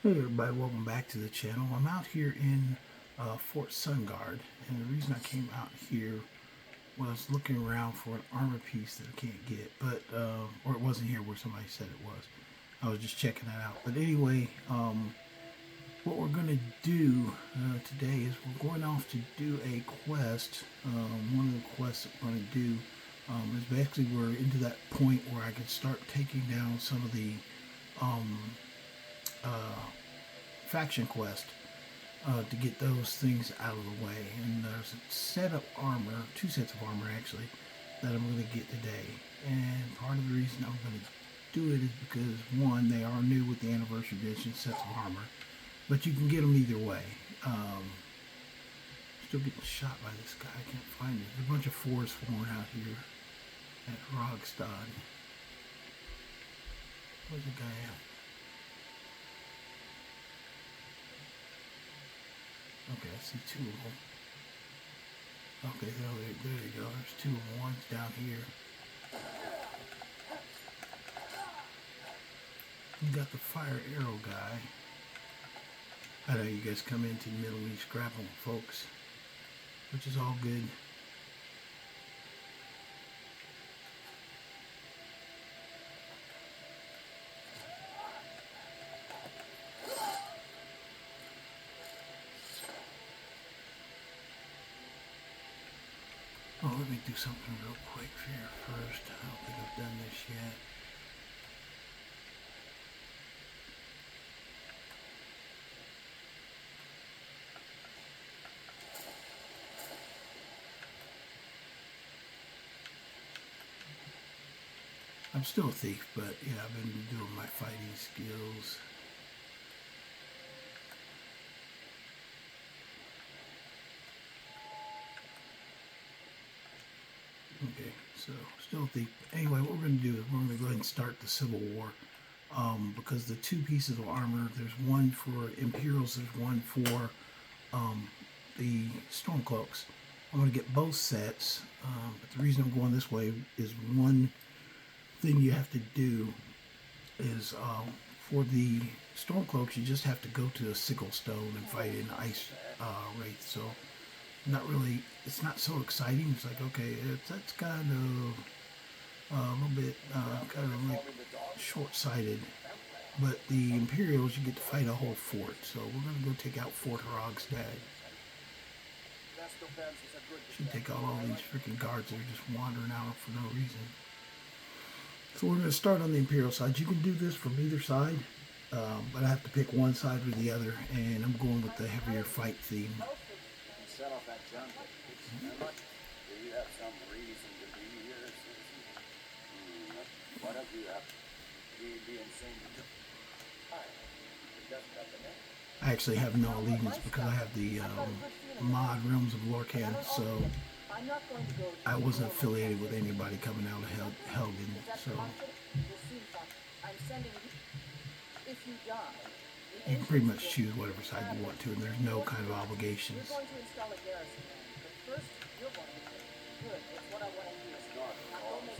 Hey everybody, welcome back to the channel. I'm out here in Fort Sungard, and the reason I came out here was looking around for an armor piece that I can't get, but or it wasn't here where somebody said it was. I was just checking that out. But anyway, what we're going to do today is we're going off to do a quest. One of the quests that we're going to do is basically we're into that point where I can start taking down some of the um, uh, faction quest to get those things out of the way. And there's a set of armor, two sets of armor actually, that I'm going to get today. And part of the reason I'm going to do it is because one, they are new with the anniversary edition sets of armor, but you can get them either way. Still getting shot by this guy. I can't find it. There's a bunch of forest worn out here at Rogstad. Where's the guy at? Okay, I see two of them. Okay, there you go. There's two of them. One's down here. You got the fire arrow guy. I know you guys come into the Middle East grappling, folks, which is all good. Oh, let me do something real quick here first. I don't think I've done this yet. I'm still a thief, but yeah, I've been doing my fighting skills. Okay, so still a thief. Anyway, what we're going to do is we're going to go ahead and start the Civil War. Because the two pieces of armor, there's one for Imperials, there's one for the Stormcloaks. I'm going to get both sets, but the reason I'm going this way is one thing you have to do is for the Stormcloaks, you just have to go to a sickle stone and fight an ice wraith. So, not really, it's not so exciting. It's like, okay, that's kind of a little bit kind of like short-sighted. But the Imperials, you get to fight a whole fort. So we're going to go take out Fort Rogstad. Should take out all these freaking guards that are just wandering out for no reason. So we're going to start on the Imperial side. You can do this from either side, but I have to pick one side or the other, and I'm going with the heavier fight theme. Set off that junk. Do you have some reason to be here, Susan? What have you have? You'd be insane. I actually have no allegiance because I have the mod Realms of Lorcan, so I wasn't affiliated with anybody coming out of Helgen, so you can pretty much choose whatever side you want to, and there's no kind of obligations.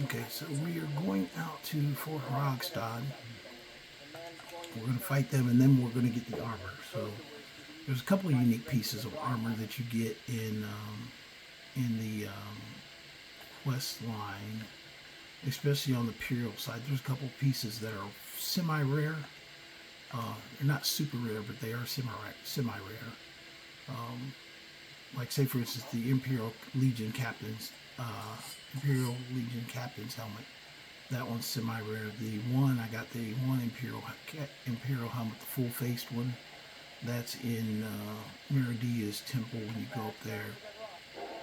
Okay, so we are going out to Fort Rogstad. We're going to fight them, and then we're going to get the armor. So there's a couple of unique pieces of armor that you get in the quest line, especially on the Imperial side. There's a couple of pieces that are semi-rare. They're not super rare, but they are semi-rare. Like, say, for instance, the Imperial Legion Captain's helmet. That one's semi-rare. The one, I got the one Imperial helmet, the full-faced one. That's in Meridia's temple when you go up there.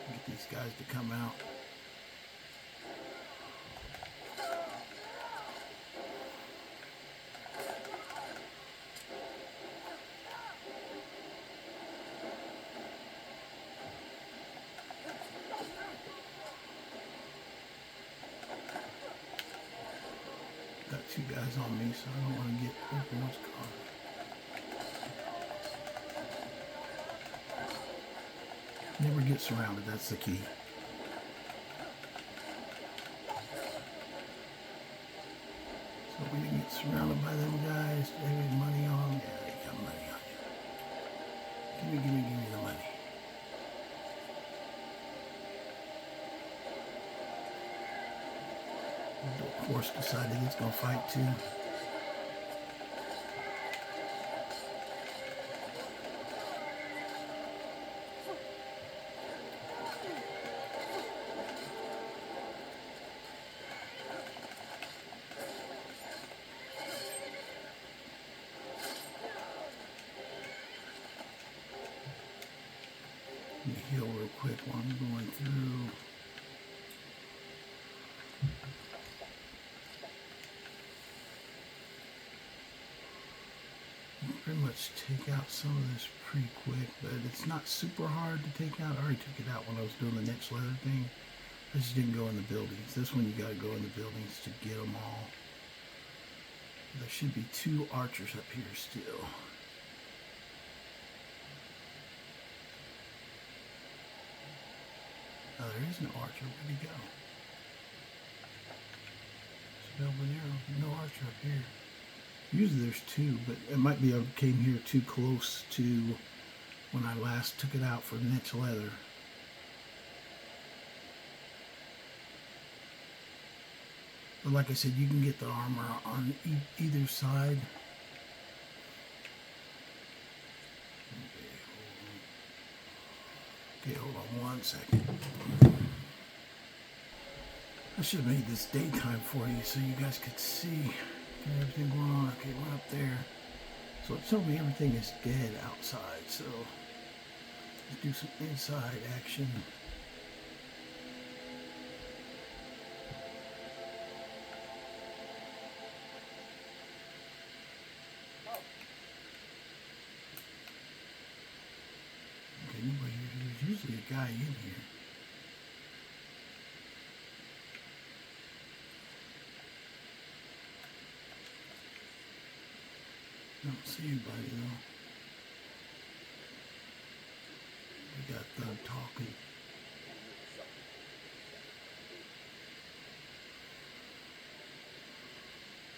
Get these guys to come out. Got two guys on me, so I don't want to get everyone's car. Never get surrounded, that's the key. So we didn't get surrounded by them guys. Do they have any money on them? Yeah, they got Give me the money. The horse decided it's gonna fight too. Let me heal real quick while I'm going through. Pretty much take out some of this pretty quick, but it's not super hard to take out. I already took it out when I was doing the niche leather thing. I just didn't go in the buildings. This one you gotta go in the buildings to get them all. There should be 2 archers up here still. Oh, there is no archer. Where'd he go? Spell Bonero. No archer up here. Usually there's 2, but it might be I came here too close to when I last took it out for niche leather. But like I said, you can get the armor on either side. Okay, hold on 1 second. I should have made this daytime for you so you guys could see everything going on. Okay, we're up there. So it told me everything is dead outside, so let's do some inside action. Okay, nobody here. There's usually a guy in here. Don't see anybody though. We got Thug talking.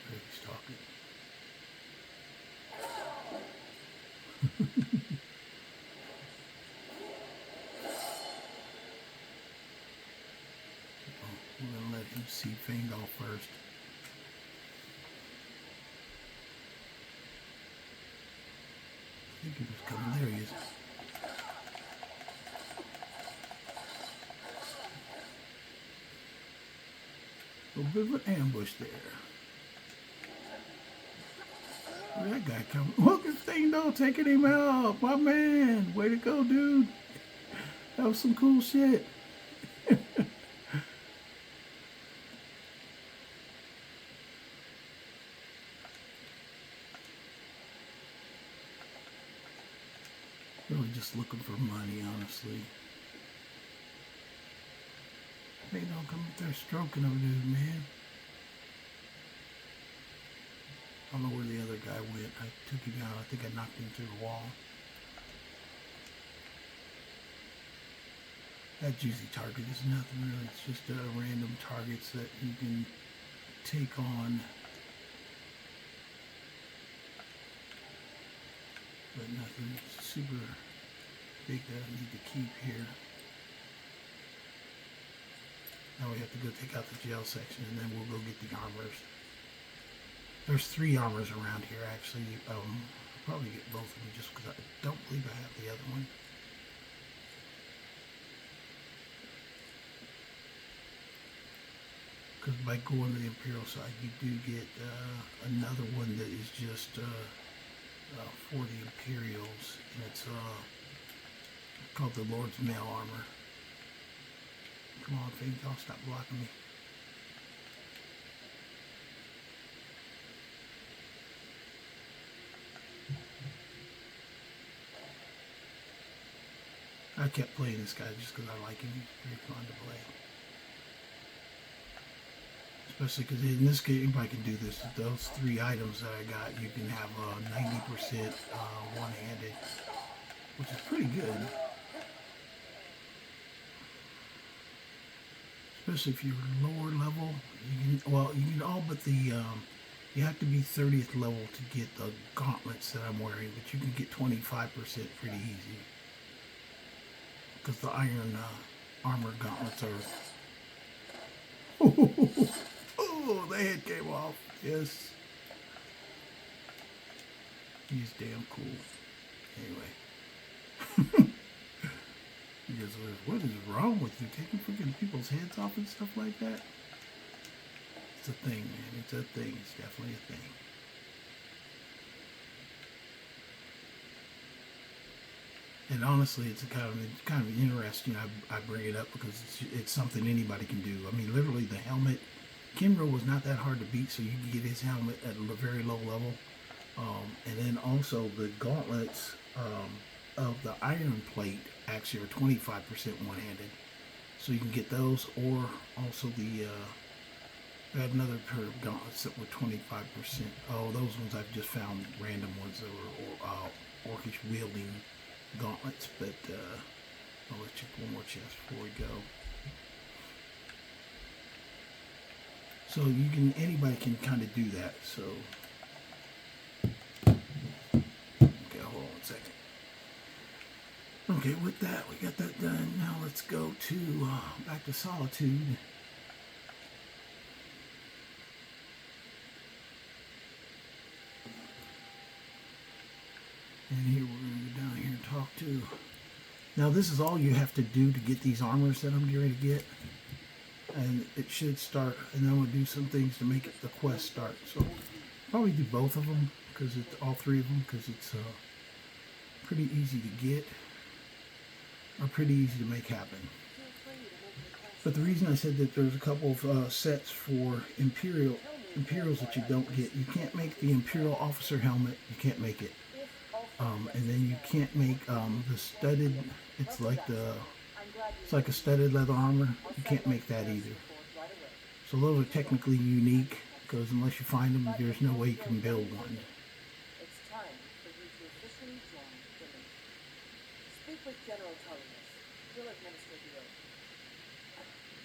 He's talking. We're gonna let him see Fangol first. I think he was coming. There he is. A little bit of an ambush there. Where'd that guy come? Look at Fangol taking him out. My man. Way to go, dude. That was some cool shit. Really just looking for money, honestly. Hey, don't come up there stroking over dude, man. I don't know where the other guy went. I took him out. I think I knocked him through the wall. That juicy target is nothing really. It's just random targets that you can take on. But nothing super big that I need to keep here. Now we have to go take out the jail section and then we'll go get the armors. There's 3 armors around here actually. I'll probably get both of them just because I don't believe I have the other one. Because by going to the Imperial side you do get another one that is just for the Imperials, and it's called the Lord's Mail Armor. Come on, Fangol, stop blocking me. I kept playing this guy just because I like him. He's very fun to play. Especially because in this game, anybody can do this. Those 3 items that I got, you can have 90% one-handed, which is pretty good. Especially if you're lower level, you can, well, you can all but the You have to be 30th level to get the gauntlets that I'm wearing, but you can get 25% pretty easy. Because the iron armor gauntlets are... Oh, the head came off. Yes. He's damn cool. Anyway. Because what is wrong with you? Taking freaking people's heads off and stuff like that? It's a thing, man. It's a thing. It's definitely a thing. And honestly, it's kind of interesting. I bring it up because it's something anybody can do. I mean, literally, the helmet. Kinro was not that hard to beat, so you can get his helmet at a very low level. And then also the gauntlets of the iron plate actually are 25% one-handed. So you can get those, or also I had another pair of gauntlets that were 25%. Oh, those ones I've just found random ones that were orcish wielding gauntlets, but let's check one more chest before we go. So anybody can kind of do that. So, okay, hold on 1 second. Okay, with that, we got that done. Now let's go to back to Solitude. And here we're going to go down here and talk to. Now this is all you have to do to get these armors that I'm getting ready to get. And it should start, and then I'm going to do some things to make it the quest start. So probably do both of them, because it's all three of them, because it's pretty easy to get, or pretty easy to make happen. But the reason I said that there's a couple of sets for Imperials that you don't get. You can't make the Imperial Officer Helmet. You can't make it. And then you can't make the studded. It's like a studded leather armor. You can't make that either. So those are technically unique, because unless you find them, there's no way you can build one. It's time for you to officially join the League. Speak with General Tullius. He'll administer the oath.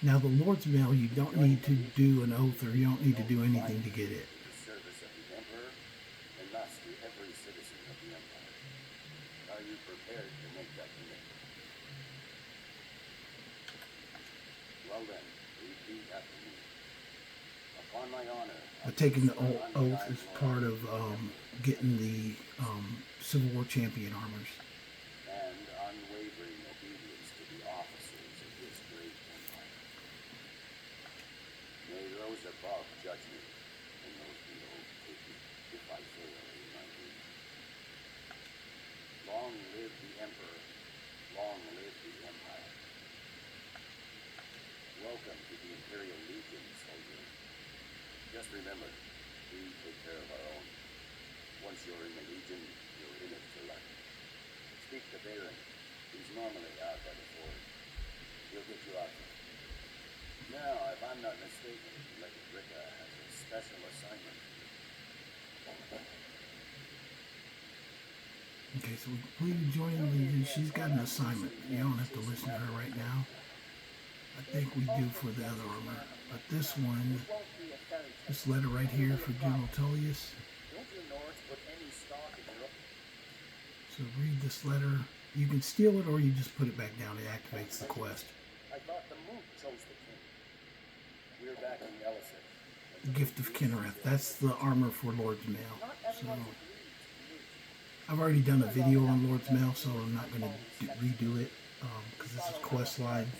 Now the Lord's Mail, you don't need to do an oath, or you don't need to do anything to get it. The service of the Emperor, and thus to every citizen of the Empire. Are you prepared to make that commitment? Well then, repeat after me. Upon my honor. But taking the oath is part of getting the Civil War champion armors. And unwavering obedience to the officers of this great empire. May those above judge me, and those below take me, if I fail in my duty. Long live the Emperor, long live the Empire. Welcome to the Imperial Legion, soldier. Just remember, we take care of our own. Once you're in the Legion, you're in it for life. Speak to Baron. He's normally out by the ford. He'll get you out there. Now, if I'm not mistaken, Lady Ricka has a special assignment for you. Okay, so we completed joining the Legion. She's got an assignment. You don't have to listen to her right now. I think we do for the other armor. But this one, this letter right here for General Tullius. Don't you know it's put any stock in your... So read this letter. You can steal it, or you just put it back down. It activates the quest. I thought the moon chose the king. We're back in Ellison. The Gift of Kinnereth. That's the armor for Lord's Mail. So I've already done a video on Lord's Mail, so I'm not going to redo it because this is quest line.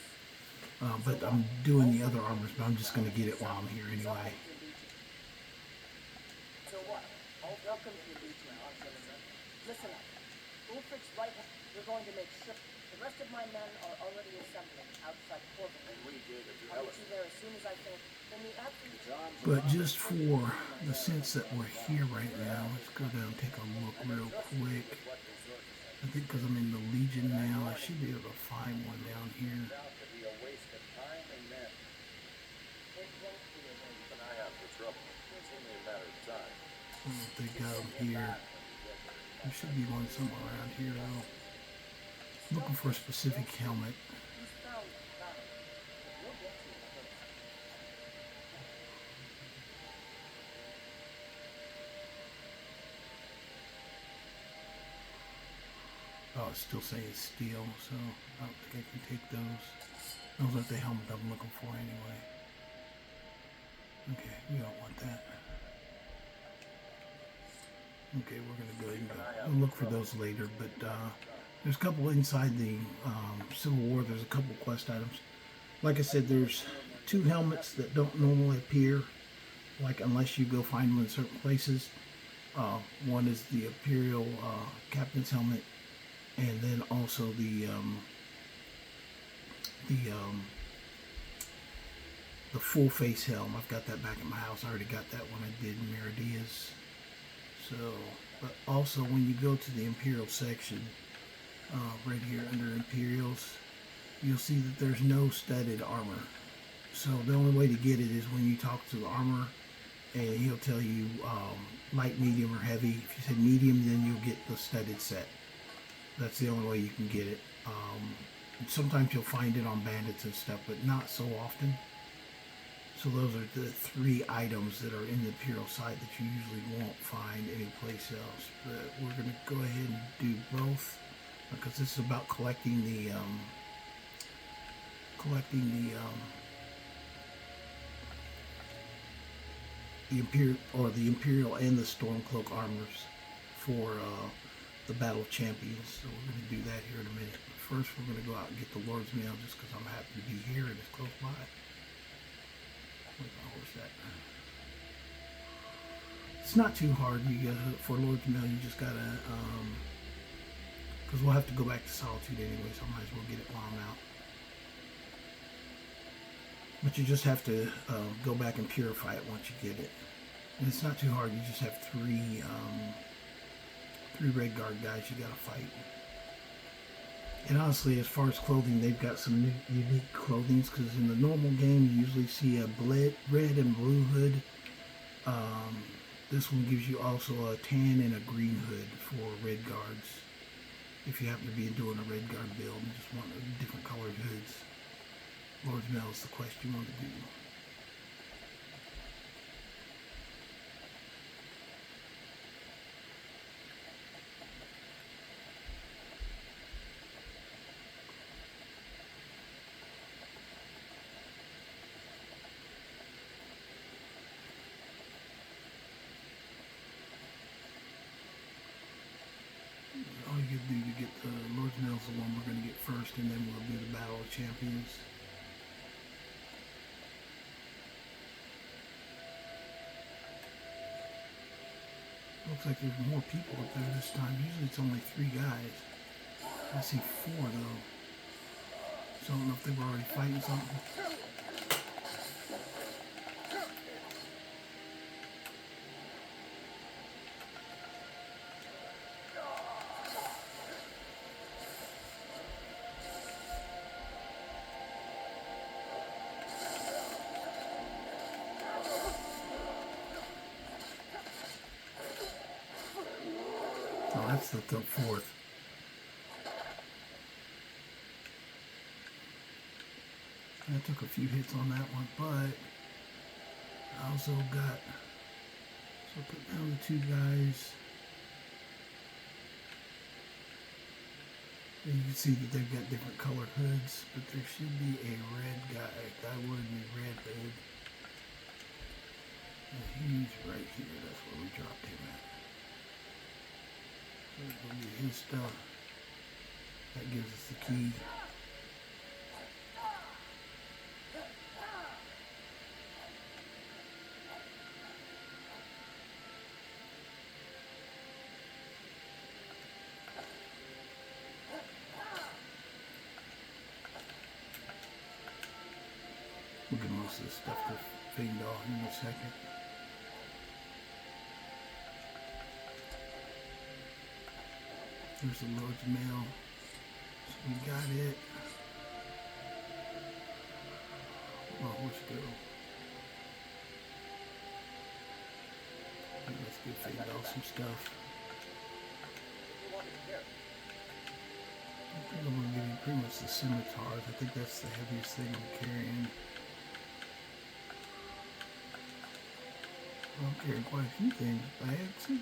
But I'm doing the other armors, but I'm just going to get it while I'm here anyway. So what? Welcome to the Legion, Auxiliary. Listen up. Ulfric's right hand. We're going to make sure. The rest of my men are already assembling outside Corvin. And we did it to I'll get Ellison. you there as soon as I finish. Then the absolute... But just for the sense that we're here right now, let's go down and take a look real quick. I think because I'm in the Legion now, I should be able to find one down here. Out to be a waste of time and men. It won't be a waste. And I have the trouble. It's only a matter of time. I don't think I got them here. There should be one somewhere around here though. Looking for a specific helmet. He's found that. We'll get to it first. Oh, it's still saying steel, so I don't think I can take those. Those aren't the helmet I'm looking for anyway. Okay, we don't want that. Okay, we're gonna go ahead and we'll look for those later, but there's a couple inside the Civil War. There's a couple quest items. Like I said, there's 2 helmets that don't normally appear, like unless you go find them in certain places. One is the Imperial Captain's helmet, and then also the full face helm. I've got that back at my house. I already got that when I did Meridia's. So, but also when you go to the Imperial section, right here under Imperials, you'll see that there's no studded armor. So the only way to get it is when you talk to the armor, and he'll tell you light, medium, or heavy. If you say medium, then you'll get the studded set. That's the only way you can get it. Sometimes you'll find it on bandits and stuff, but not so often. So those are the 3 items that are in the Imperial side that you usually won't find anyplace else. But we're going to go ahead and do both, because this is about collecting the Imperial and the Stormcloak armors for the Battle of Champions. So we're going to do that here in a minute. But first, we're going to go out and get the Lord's Mail, just because I'm happy to be here and it's close by. Where's my horse at? It's not too hard. You got for Lord's Mail. You just gotta, because we'll have to go back to Solitude anyway, so I might as well get it while I'm out. But you just have to go back and purify it once you get it. And it's not too hard. You just have 3 Red Guard guys you gotta fight. And honestly, as far as clothing, they've got some unique clothing, because in the normal game you usually see a red and blue hood. This one gives you also a tan and a green hood for Red Guards. If you happen to be doing a Red Guard build and just want different colored hoods. Lord's Mail is the quest you want to do. All you do to get the Lord's Mail is the one we're going to get first, and then we'll do the Battle of Champions. Looks like there's more people up there this time. Usually it's only 3 guys. I see 4 though. So I don't know if they were already fighting something. Oh, that's the 4th. I took a few hits on that one, but I also got, so put down the 2 guys. And you can see that they've got different colored hoods, but there should be a red guy wearing a red hood. And he's right here, that's where we dropped him at. So we'll get his stuff. That gives us the key. We'll get most of this stuff to fade off in a second. There's the Lord's Mail. So we got it. Oh, let's go. Let's go fade off some stuff. I think I'm going to give you pretty much the scimitars. I think that's the heaviest thing I'm carrying. I'm carrying quite a few things. I actually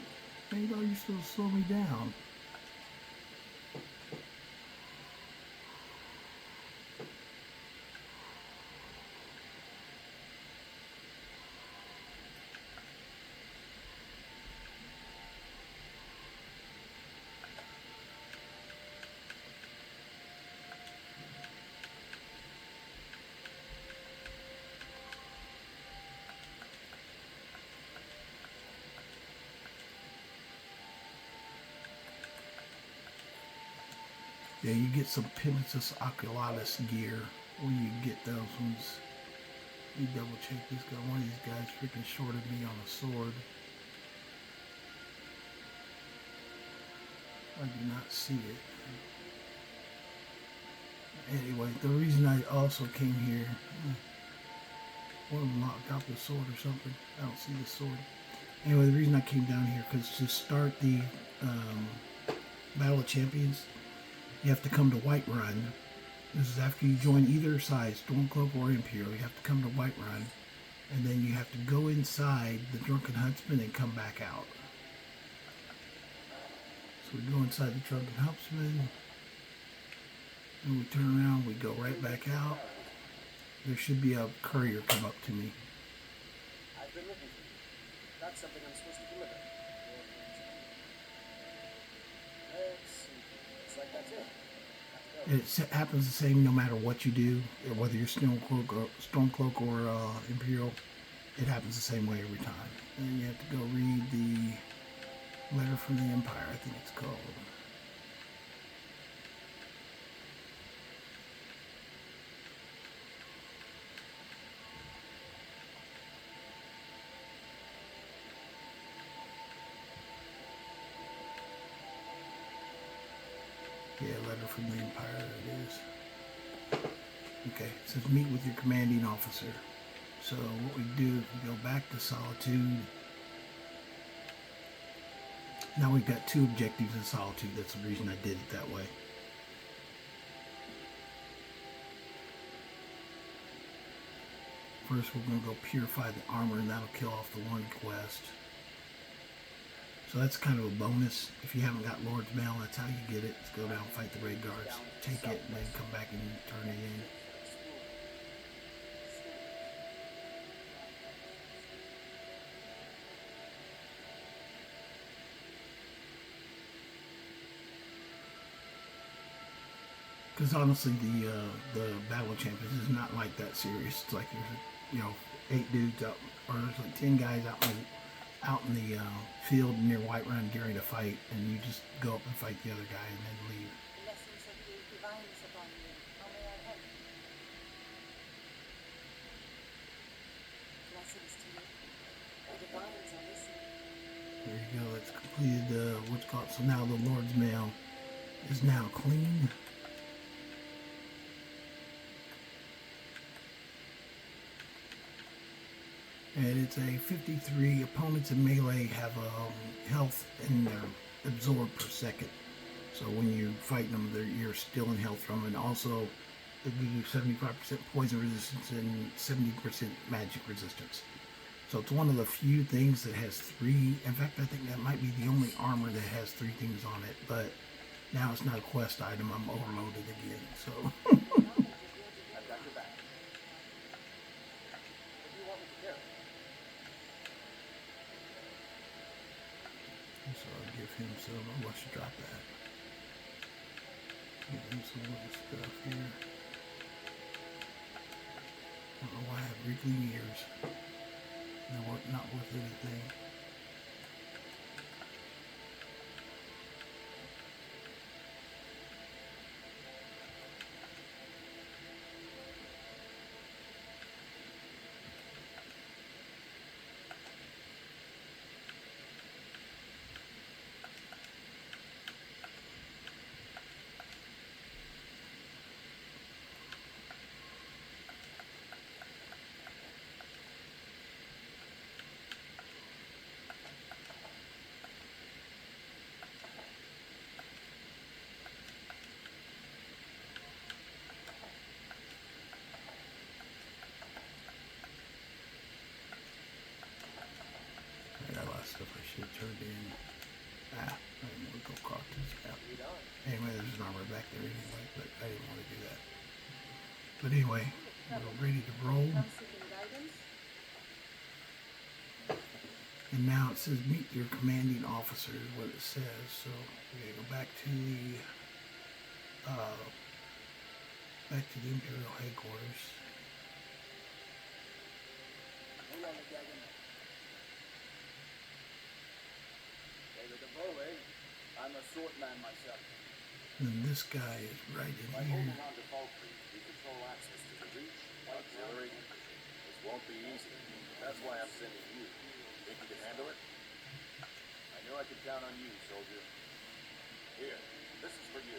think I used to slow me down. Yeah, you get some Pimetus oculatus gear when you get those ones. You double check this guy. One of these guys freaking shorted me on a sword. I do not see it. Anyway, the reason I also came here, one of them knocked out the sword or something. I don't see the sword. Anyway, the reason I came down here, because to start the Battle of Champions, you have to come to Whiterun. This is after you join either side, Stormcloak or Imperial. You have to come to Whiterun, and then you have to go inside the Drunken Huntsman and come back out. So we go inside the Drunken Huntsman, and we turn around, we go right back out. There should be a courier come up to me. I've been looking for you. That's something I'm supposed to deliver. Let's see. Looks like that's it. It happens the same no matter what you do, whether you're Stormcloak or Imperial. It happens the same way every time. And you have to go read the letter from the Empire, I think it's called. Yeah, letter from the Empire, it is. Okay, it says meet with your commanding officer. So what we do is we go back to Solitude. Now we've got 2 objectives in Solitude. That's the reason I did it that way. First we're going to go purify the armor, and that'll kill off the one quest. So that's kind of a bonus. If you haven't got Lord's Mail, that's how you get it. Just go down, fight the Raid Guards, take it, and then come back and turn it in. Because honestly, the Battle of Champions is not like that serious. It's like there's 8 dudes out, or there's like 10 guys out in the field near Whiterun during a fight, and you just go up and fight the other guy and then leave. Blessings of the divines upon you. How may I help? Blessings to you. The divines are listening. There you go. That's completed what's called. So now the Lord's Mail is now clean. And it's a 53. Opponents in melee have health in their absorb per second. So when you fight them, you're still in health from them. And also, they do 75% poison resistance and 70% magic resistance. So it's one of the few things that has 3. In fact, I think that might be the only armor that has 3 things on it. But now it's not a quest item. I'm overloaded again. So. I've got your back. What do you want me to do? So I'll give him some. Oh, I should drop that. Give him some little stuff here. I don't know why I have wrinkly ears. They're not worth anything. Stuff I should have turned in. I didn't want to go across this map. Anyway, there's an armor back there anyway, but I didn't want to do that. But anyway, we're ready to roll. And now it says meet your commanding officer is what it says. So we're gonna go back to the Imperial headquarters. I'm a sword man myself. And this guy is right By in here. holding on to Falkreath, we control access to the Reach, Auxiliary. This won't be easy. That's why I'm sending you. Think you can handle it? I knew I could count on you, soldier. Here, this is for you.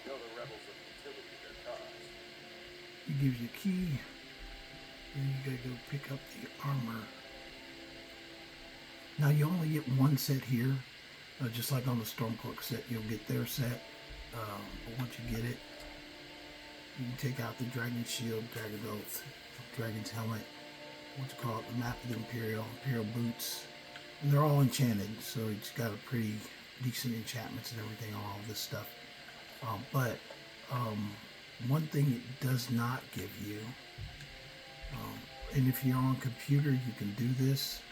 Show the rebels the futility of their cause. He gives you a key. And you gotta go pick up the armor. Now you only get one set here. Just like on the Stormcloaks set, you'll get their set. But once you get it, you can take out the Dragon Shield, Dragon Oath, Dragon's Helmet, what's it called, the map of the Imperial Boots. And they're all enchanted, so it's got a pretty decent enchantments and everything on all this stuff. But one thing it does not give you, and if you're on computer, you can do this,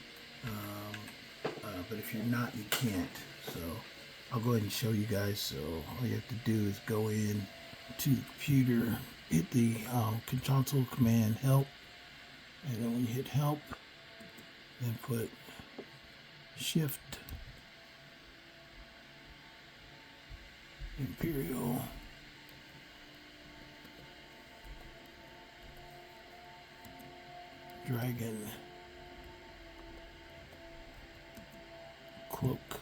but if you're not, you can't. So I'll go ahead and show you guys. So all you have to do is go in to the computer, hit the console command help, and then when you hit help, then put shift Imperial Dragon Cloak.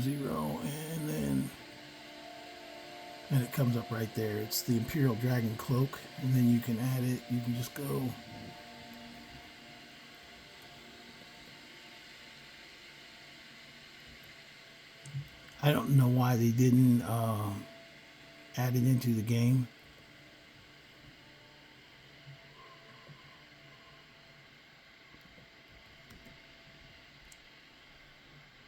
Zero, and it comes up right there. It's the Imperial Dragon Cloak, and then you can add it. You can just go I don't know why they didn't add it into the game.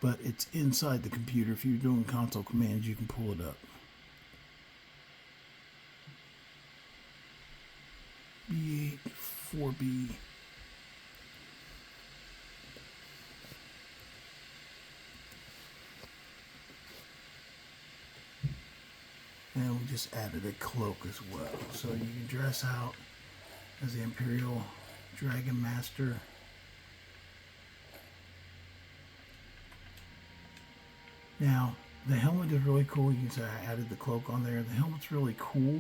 But it's inside the computer. If you're doing console commands, you can pull it up. B8, 4B. And we just added a cloak as well. So you can dress out as the Imperial Dragon Master. Now, the helmet is really cool. You can say I added the cloak on there. The helmet's really cool.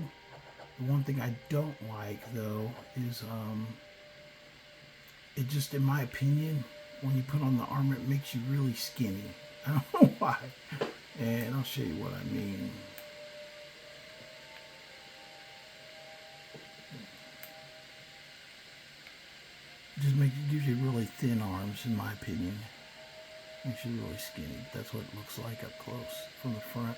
The one thing I don't like, though, is it just, in my opinion, when you put on the armor, it makes you really skinny. I don't know why. And I'll show you what I mean. It just gives you really thin arms, in my opinion. Makes you really skinny. That's what it looks like up close from the front.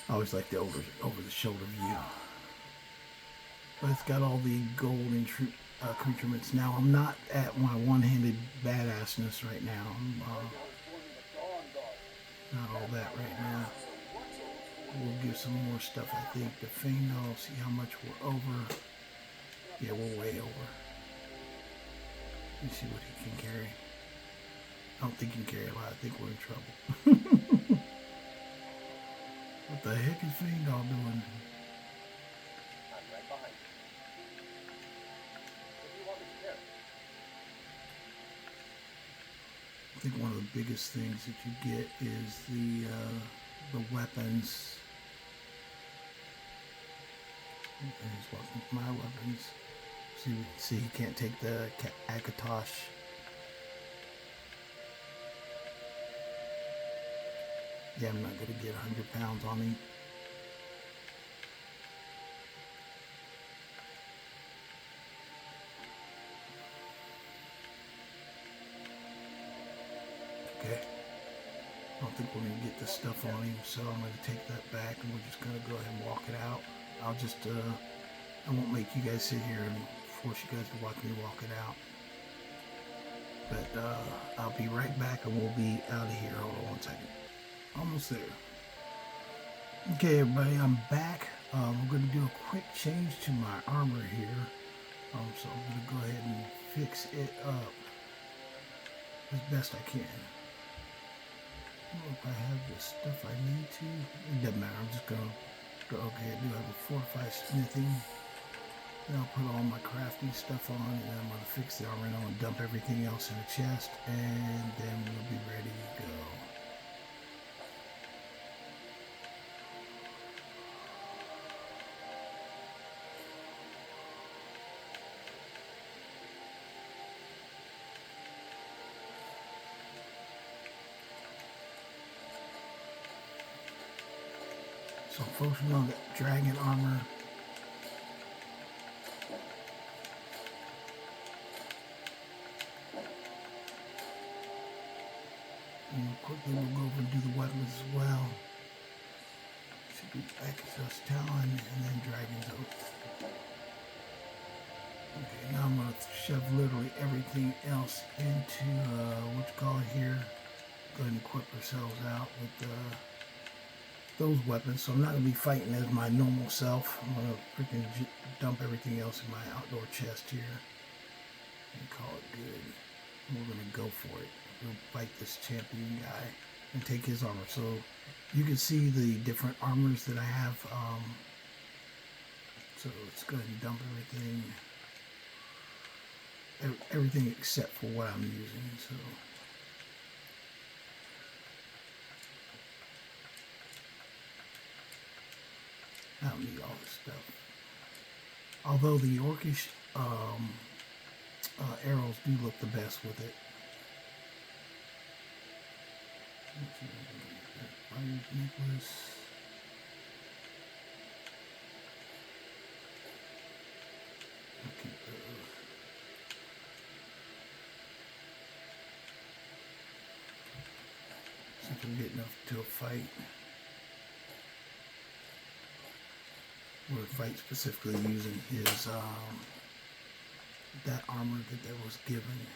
I always like the over the shoulder view. But it's got all the gold accoutrements. Now I'm not at my one-handed badassness right now. I'm not all that right now. We'll give some more stuff, I think. The Fangol, see how much we're over. Yeah, we're way over. Let me see what he can carry. I don't think he can carry a lot. I think we're in trouble. What the heck is Fangol doing? I'm right behind you. What do you want me to carry? I think one of the biggest things that you get is the weapons. His weapons, my weapons. See, you can't take the Akatosh. Yeah, I'm not going to get 100 pounds on him. Okay. I don't think we're going to get this stuff on him, so I'm going to take that back and we're just going to go ahead and walk it out. I'll just, I won't make you guys sit here and force you guys to watch me walk it out. But I'll be right back and we'll be out of here. Hold on one second. Almost there. Okay, everybody, I'm back. We're going to do a quick change to my armor here. So I'm going to go ahead and fix it up as best I can. I don't know if I have the stuff I need to. It doesn't matter. I'm just going to Okay, I do have a fortified smithing. Then I'll put all my crafting stuff on, and then I'm going to fix the armor, and I'm going to dump everything else in a chest, and then we'll be ready to go. So I'm focusing on the dragon armor. And quickly we'll go over and do the weapons as well. Should be Exos Talon and then Dragon's Oath. Okay, now I'm going to shove literally everything else into what you call it here. Go ahead and equip ourselves out with those weapons. So I'm not going to be fighting as my normal self. I'm going to freaking dump everything else in my outdoor chest here and call it good. And we're going to go for it. We'll fight this champion guy and take his armor. So you can see the different armors that I have. So let's go ahead and dump everything. Everything except for what I'm using. So I don't need all this stuff. Although the orcish arrows do look the best with it. Fire's necklace. I'll keep those. See if we can get enough to a fight. We're going to fight specifically using his that armor that was given.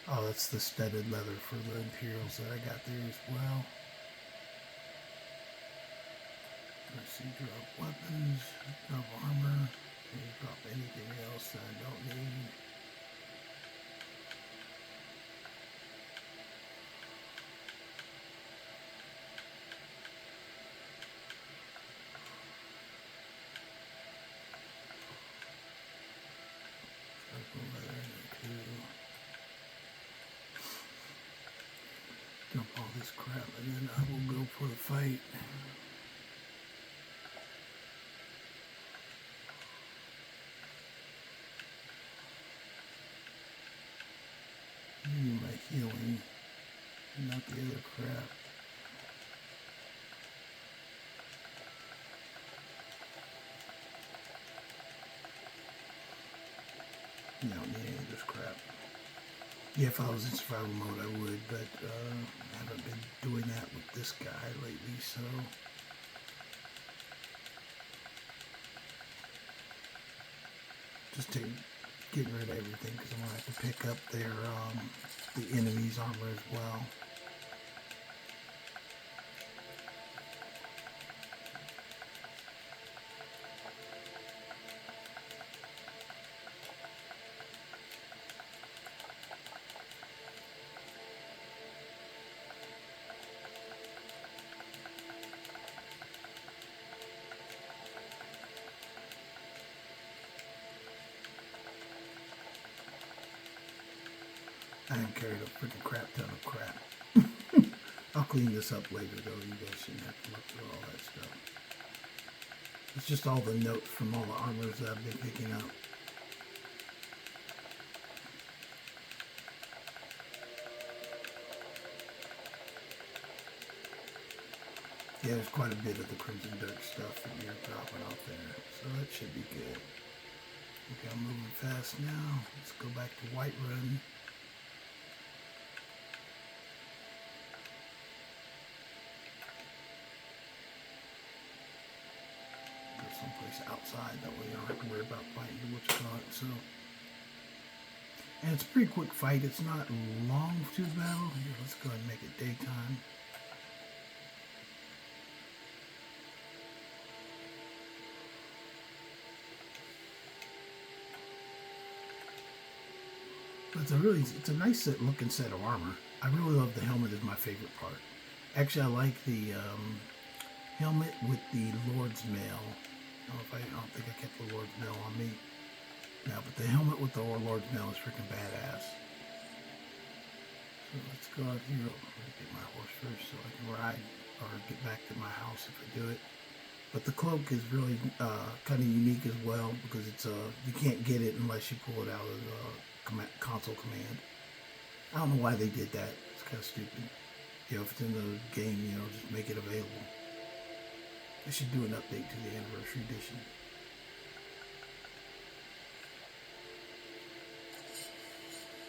Oh, that's the studded leather for the Imperials that I got there as well. Let's see, drop weapons, drop armor, and drop anything else that I don't need. Dump all this crap and then I will go for the fight. Maybe my healing, not the other crap. You don't need any of this crap. Yeah, if I was in survival mode, I would, but I haven't been doing that with this guy lately, so. Just getting rid of everything, because I'm going to have to pick up their, the enemy's armor as well. I am carrying a freaking crap ton of crap. I'll clean this up later though, you guys shouldn't have to look through all that stuff. It's just all the notes from all the armors that I've been picking up. Yeah, there's quite a bit of the Crimson Dirt stuff that you're dropping off there, so that should be good. Okay, I'm moving fast now. Let's go back to Whiterun. Someplace outside, that way you don't have to worry about fighting what you call it. So, and it's a pretty quick fight. It's not long to the battle. Here, let's go ahead and make it daytime. It's a nice looking set of armor. I really love the helmet. Is my favorite part. Actually, I like the helmet with the Lord's Mail. I don't think I kept the Lord's Mail on me. No, but the helmet with the Lord's Mail is freaking badass. So let's go out here. I'm gonna get my horse first so I can ride or get back to my house if I do it. But the cloak is really kind of unique as well because it's you can't get it unless you pull it out of the console command. I don't know why they did that. It's kind of stupid. You know, if it's in the game, you know, just make it available. They should do an update to the anniversary edition.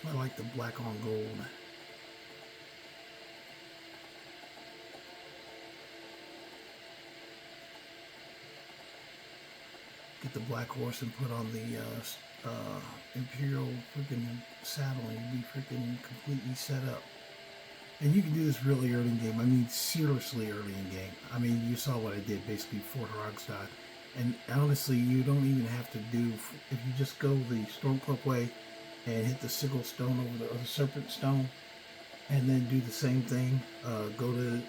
I like the black on gold. Get the black horse and put on the Imperial freaking saddle and you'd be freaking completely set up. And you can do this really early in game. I mean, seriously early in game. I mean, you saw what I did, basically Fort Rogstad. And honestly, you don't even have to do, if you just go the Stormcloak way and hit the sickle stone over the serpent stone, and then do the same thing, go to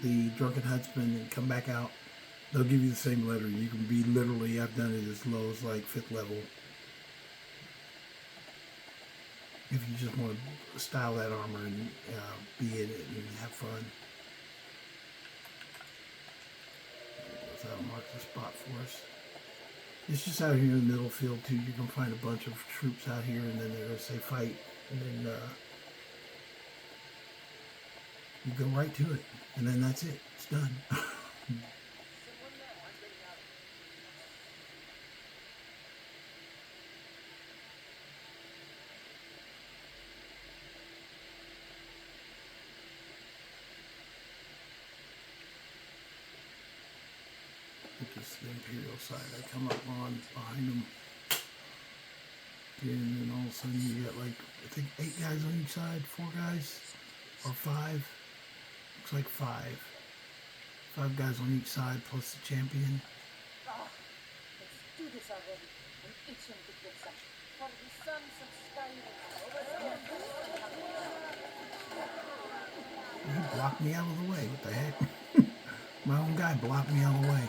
the Drunken Huntsman and come back out, they'll give you the same letter. You can be literally, I've done it as low as like 5th level. If you just want to style that armor and be in it and have fun. That'll mark the spot for us. It's just out here in the middle field too. You can find a bunch of troops out here and then they're going to say fight. And then you go right to it. And then that's it. It's done. This is the Imperial side. I come up on behind them. And then all of a sudden you get like, I think 8 guys on each side, 4 guys, or 5. Looks like 5. 5 guys on each side plus the champion. Let's do this already. I'm itching to get some. For the sons of Skyrim. He blocked me out of the way. What the heck? My own guy blocked me out of the way.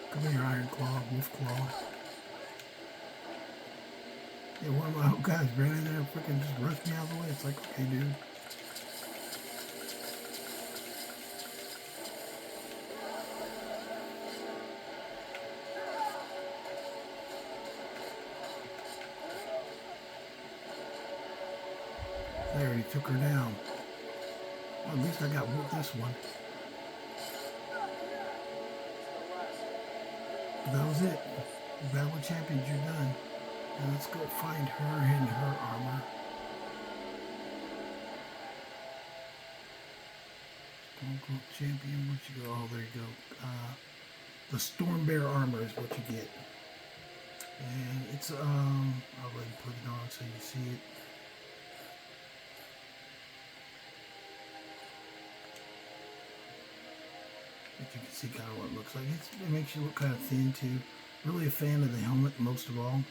Come here, Iron Claw, Wolf Claw. Yeah, one of my own guys ran in there and freaking just rushed me out of the way. It's like, okay, dude. There, he took her down. Well, at least I got this one. That was it. Battle of Champions, you're done. Now let's go find her and her armor. Stormcloak champion, where'd you go? Oh, there you go. The Stormbear armor is what you get. And it's, I'll go ahead and put it on so you see it. But you can see kind of what it looks like. It makes you look kind of thin too. Really a fan of the helmet most of all.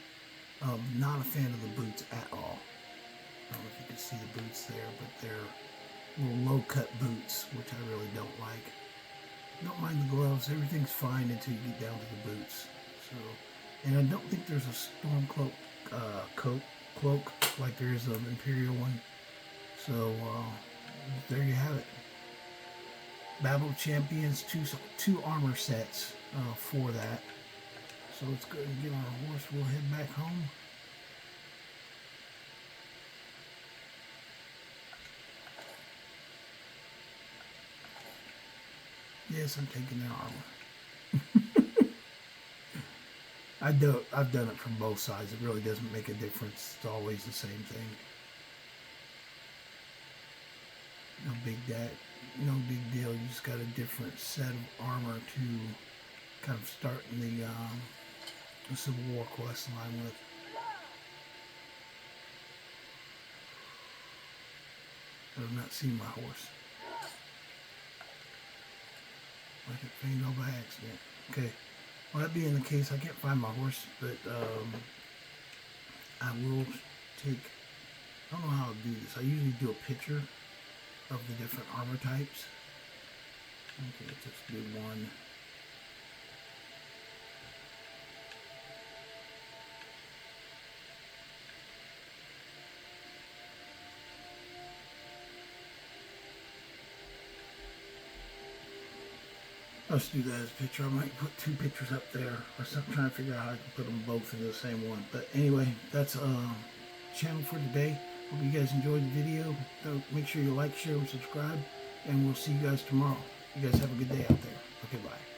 Not a fan of the boots at all. I don't know if you can see the boots there, but they're little low-cut boots, which I really don't like. Don't mind the gloves. Everything's fine until you get down to the boots. So, and I don't think there's a Stormcloak cloak like there is an Imperial one. So there you have it. Battle of Champions, two armor sets for that. So let's go and get on our horse. We'll head back home. Yes, I'm taking their armor. I've done it from both sides. It really doesn't make a difference. It's always the same thing. No big deal. You just got a different set of armor to kind of start in the Civil War quest line with. I've not seen my horse. I can find all by accident. Okay. Well, that being the case, I can't find my horse, but I will take don't know how to do this. I usually do a picture of the different armor types. Okay, let's just do one. Let's do that as a picture. I might put two pictures up there or something, trying to figure out how I can put them both into the same one. But anyway, that's channel for today. Hope you guys enjoyed the video. Make sure you like, share, and subscribe. And we'll see you guys tomorrow. You guys have a good day out there. Okay, bye.